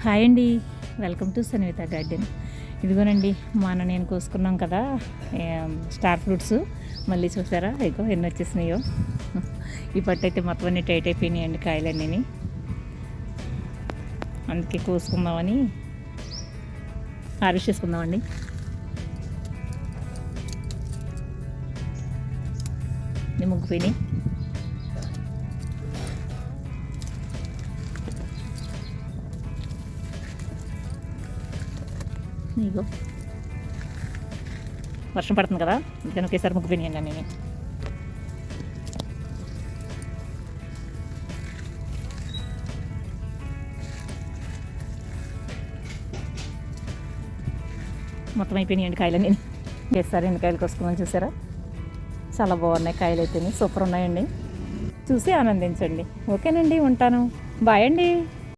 Hi అండి, welcome to Sanvitha garden. ఇదిగోనండి నేను కోసుకున్నాం కదా స్టార్ ఫ్రూట్స్. మళ్ళీ చూసారా ఇగో ఎన్ని వచ్చేసినాయో. ఈ పట్టు అయితే మొత్తం అన్నీ టైట్ అయిపోయినాయండి కాయలన్నీ. అందుకే కోసుకుందామని హార్వెస్ట్ చేసుకుందామండి. ముగ్గిపోయినాయి. ఇగో వర్షం పడుతుంది కదా, అందుకని ఒకేసారి ముగ్గిపోయినాయండి నేను. మొత్తం అయిపోయినాయండి కాయలు. నేను చేస్తారు ఎన్ని కాయలు కోసుకున్నాను చూసారా. చాలా బాగున్నాయి కాయలు అయితే, సూపర్ ఉన్నాయండి. చూసి ఆనందించండి. ఓకేనండి, ఉంటాను. బాయ్ అండి.